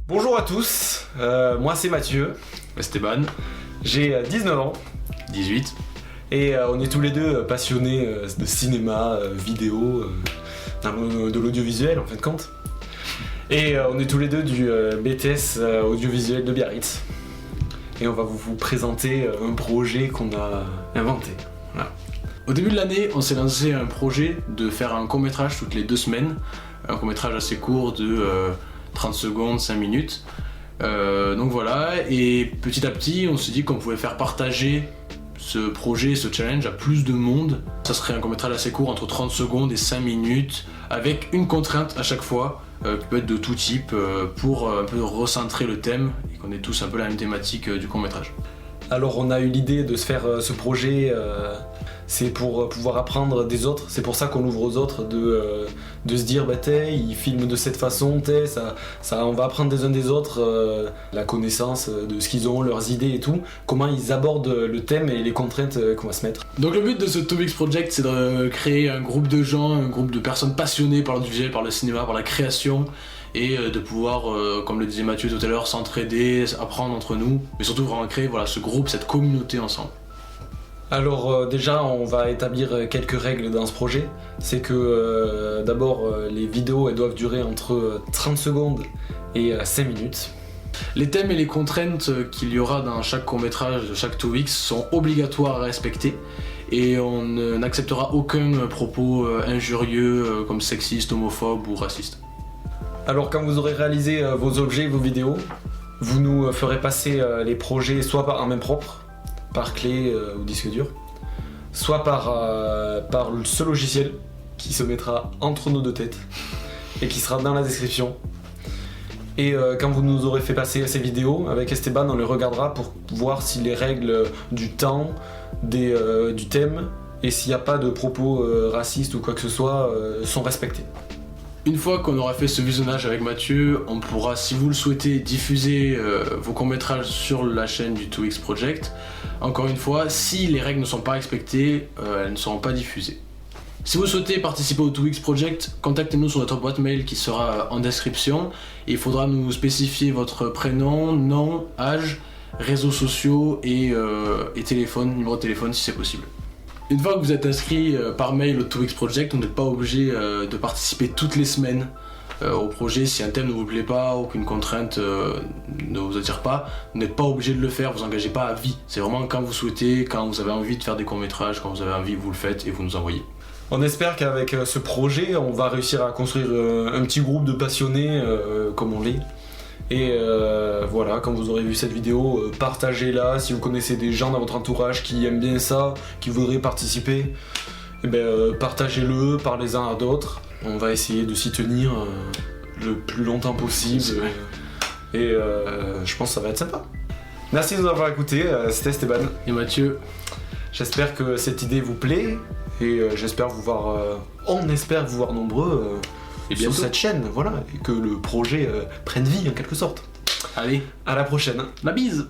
Bonjour à tous, moi c'est Mathieu. Esteban. J'ai 19 ans. 18. Et on est tous les deux passionnés de cinéma, vidéo, de l'audiovisuel en fin de compte. Et on est tous les deux du BTS audiovisuel de Biarritz. Et on va vous présenter un projet qu'on a inventé. Voilà. Au début de l'année, on s'est lancé un projet de faire un court-métrage toutes les 2 semaines. Un court-métrage assez court de 30 secondes, 5 minutes. Donc voilà, et petit à petit, on s'est dit qu'on pouvait faire partager ce projet, ce challenge à plus de monde. Ça serait un court-métrage assez court, entre 30 secondes et 5 minutes, avec une contrainte à chaque fois, qui peut être de tout type, pour un peu recentrer le thème et qu'on ait tous un peu la même thématique du court-métrage. Alors on a eu l'idée de se faire ce projet, c'est pour pouvoir apprendre des autres, c'est pour ça qu'on l'ouvre aux autres, de se dire ils filment de cette façon, on va apprendre des uns des autres la connaissance de ce qu'ils ont, leurs idées et tout, comment ils abordent le thème et les contraintes qu'on va se mettre. Donc le but de ce 2Weeks Project, c'est de créer un groupe de gens, un groupe de personnes passionnées par l'audiovisuel, par le cinéma, par la création, et de pouvoir, comme le disait Mathieu tout à l'heure, s'entraider, apprendre entre nous, mais surtout vraiment créer ce groupe, cette communauté ensemble. Alors déjà on va établir quelques règles dans ce projet. C'est que d'abord les vidéos elles doivent durer entre 30 secondes et 5 minutes. Les thèmes et les contraintes qu'il y aura dans chaque court-métrage de chaque 2Weeks sont obligatoires à respecter. Et on n'acceptera aucun propos injurieux comme sexiste, homophobe ou raciste. Alors quand vous aurez réalisé vos objets, vos vidéos, vous nous ferez passer les projets soit en main propre, par clé ou disque dur, soit par ce logiciel qui se mettra entre nos deux têtes et qui sera dans la description. Et quand vous nous aurez fait passer ces vidéos, avec Esteban on les regardera pour voir si les règles du temps, du thème et s'il n'y a pas de propos racistes ou quoi que ce soit sont respectés. Une fois qu'on aura fait ce visionnage avec Mathieu, on pourra, si vous le souhaitez, diffuser vos courts-métrages sur la chaîne du 2Weeks Project. Encore une fois, si les règles ne sont pas respectées, elles ne seront pas diffusées. Si vous souhaitez participer au 2Weeks Project, contactez-nous sur notre boîte mail qui sera en description. Et il faudra nous spécifier votre prénom, nom, âge, réseaux sociaux et téléphone, numéro de téléphone si c'est possible. Une fois que vous êtes inscrit par mail au 2Weeks Project, vous n'êtes pas obligé de participer toutes les semaines au projet. Si un thème ne vous plaît pas, aucune contrainte ne vous attire pas, vous n'êtes pas obligé de le faire, vous engagez pas à vie. C'est vraiment quand vous souhaitez, quand vous avez envie de faire des courts-métrages, quand vous avez envie, vous le faites et vous nous envoyez. On espère qu'avec ce projet, on va réussir à construire un petit groupe de passionnés comme on l'est. Et voilà, quand vous aurez vu cette vidéo, partagez-la. Si vous connaissez des gens dans votre entourage qui aiment bien ça, qui voudraient participer, partagez-le, parlez-en à d'autres. On va essayer de s'y tenir le plus longtemps possible. Et je pense que ça va être sympa. Merci de nous avoir écoutés, c'était Esteban. Et Mathieu. J'espère que cette idée vous plaît. Et j'espère vous voir, on espère vous voir nombreux sur cette chaîne, voilà, et que le projet prenne vie en quelque sorte. Allez, à la prochaine. la bise.